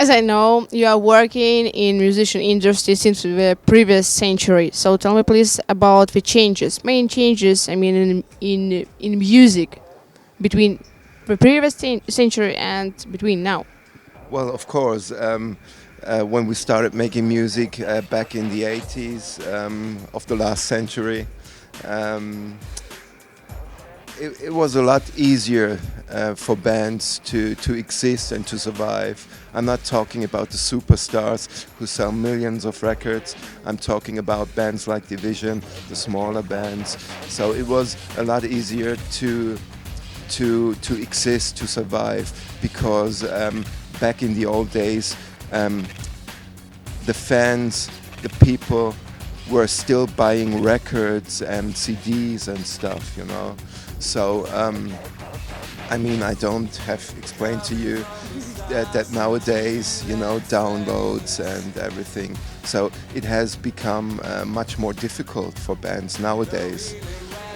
As I know, you are working in musician industry since the previous century. So tell me please about the changes, main changes. I mean, in music between the previous century and between now. Well, of course, when we started making music back in the 80s of the last century, um, it was a lot easier for bands to exist and to survive. I'm not talking about the superstars who sell millions of records. I'm talking about bands like Division, the smaller bands. So it was a lot easier to exist, to survive, because back in the old days, the fans, the people were still buying records and CDs and stuff, you know. So, I mean, I don't have explained to you that nowadays, you know, downloads and everything. So it has become much more difficult for bands nowadays.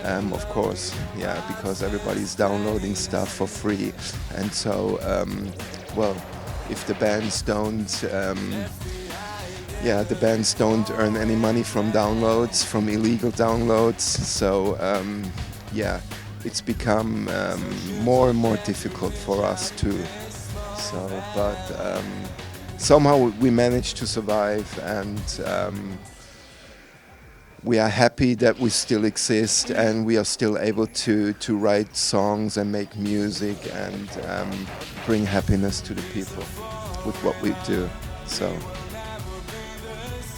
Of course, yeah, because everybody's downloading stuff for free, and so, well, if the bands don't, the bands don't earn any money from downloads, from illegal downloads. So, it's become more and more difficult for us too. So, but somehow we managed to survive, and we are happy that we still exist and we are still able to write songs and make music and bring happiness to the people with what we do. So,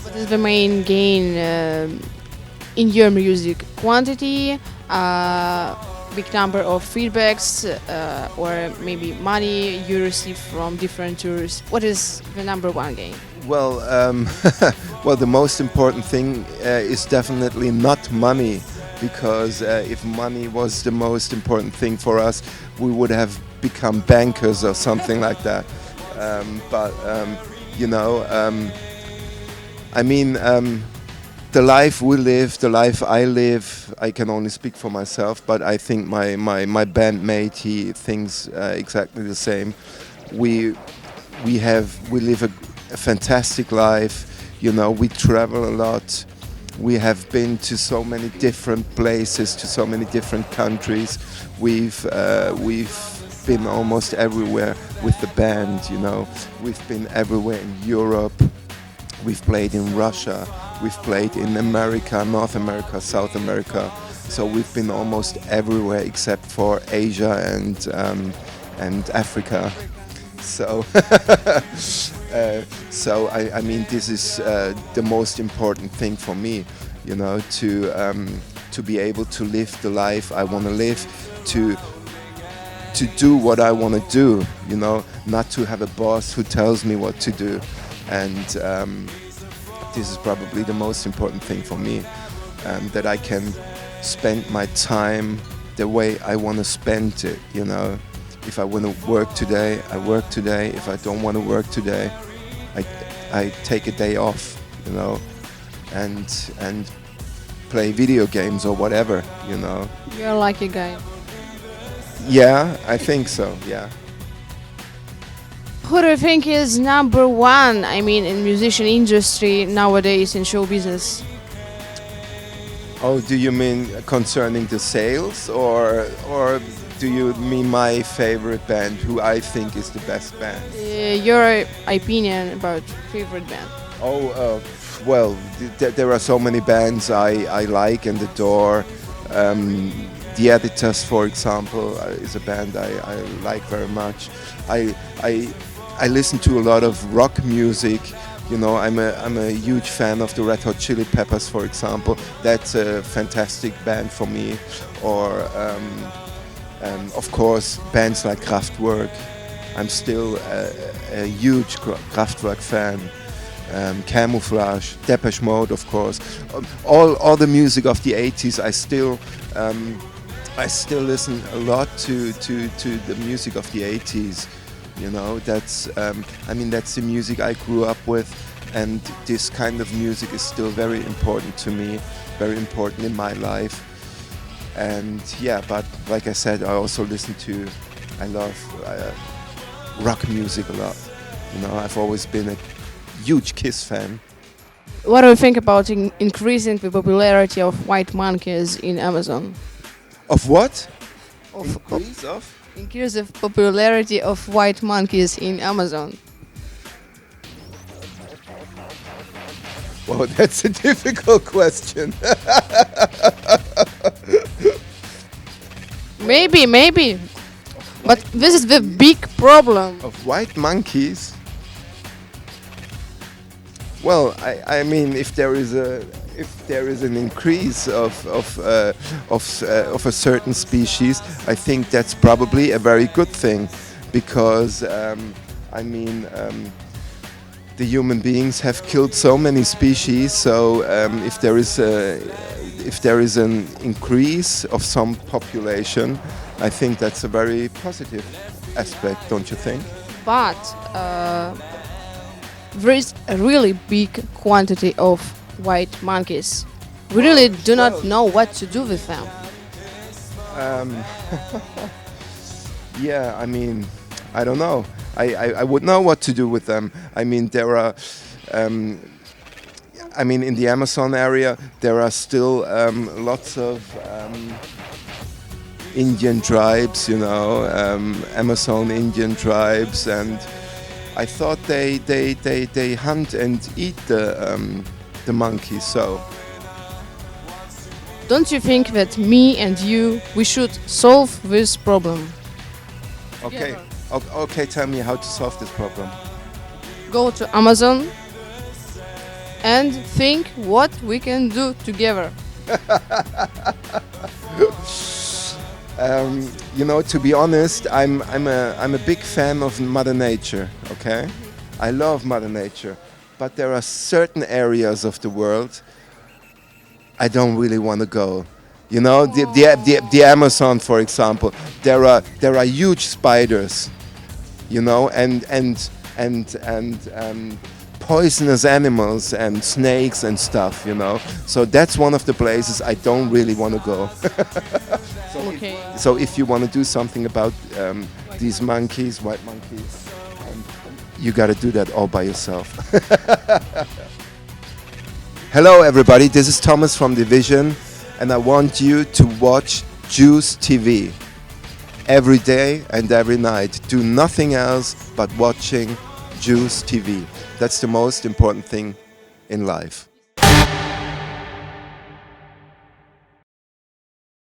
What is the main gain in your music? Quantity, big number of feedbacks, or maybe money you receive from different tours? What is the number one gain? well, well, the most important thing is definitely not money, because if money was the most important thing for us, we would have become bankers or something like that. But you know, I mean, the life we live, the life I live, I can only speak for myself, but I think my bandmate, he thinks exactly the same. We live a fantastic life, you know. We travel a lot. We have been to so many different places, to so many different countries. We've been almost everywhere with the band, you know. We've been everywhere in Europe. We've played in Russia. We've played in America, North America, South America. So we've been almost everywhere except for Asia and Africa. So, I mean, this is the most important thing for me, you know, to be able to live the life I want to live, to do what I want to do, you know, not to have a boss who tells me what to do, and this is probably the most important thing for me, that I can spend my time the way I want to spend it, you know. If I want to work today, I work today. If I don't want to work today, I take a day off, you know, and play video games or whatever, you know. You're a lucky guy. Yeah, I think so, yeah. Who do you think is number one, I mean, in musician industry nowadays in show business? Oh, do you mean concerning the sales, or do you mean my favorite band, who I think is the best band? Your opinion about favorite band? Oh, well, there are so many bands I like and adore. The Editors, for example, is a band I like very much. I listen to a lot of rock music. You know, I'm a huge fan of the Red Hot Chili Peppers, for example. That's a fantastic band for me. Or, of course, bands like Kraftwerk. I'm still a huge Kraftwerk fan. Camouflage, Depeche Mode, of course. All the music of the 80s, I still listen a lot to the music of the 80s. You know, that's that's the music I grew up with, and this kind of music is still very important to me, very important in my life. And yeah, but like I said, I also I love rock music a lot. You know, I've always been a huge Kiss fan. What do you think about increasing the popularity of white monkeys in Amazon? Of what? Of Increase of? increase the popularity of white monkeys in Amazon. Well, that's a difficult question. Maybe. But this is the big problem. Of white monkeys? Well, I mean, if there is an increase of a certain species, I think that's probably a very good thing, because I mean, the human beings have killed so many species. So if there is an increase of some population, I think that's a very positive aspect, don't you think? But there is a really big quantity of white monkeys. We really do not know what to do with them. Yeah, I mean, I don't know. I would know what to do with them. I mean, there are. I mean, in the Amazon area, there are still lots of Indian tribes, you know, Amazon Indian tribes, and I thought they hunt and eat the monkeys. So, Don't you think that me and you, we should solve this problem? okay, Yeah. okay, tell me how to solve this problem. Go to Amazon and think what we can do together. You know, to be honest, I'm a big fan of Mother Nature. Okay, I love Mother Nature, but there are certain areas of the world I don't really want to go. You know, the Amazon, for example, there are huge spiders. You know, and poisonous animals and snakes and stuff. You know, so that's one of the places I don't really want to go. Okay. So if you want to do something about these monkeys, white monkeys, you got to do that all by yourself. Hello everybody, this is Thomas from Division, and I want you to watch JuCe TV every day and every night. Do nothing else but watching JuCe TV. That's the most important thing in life.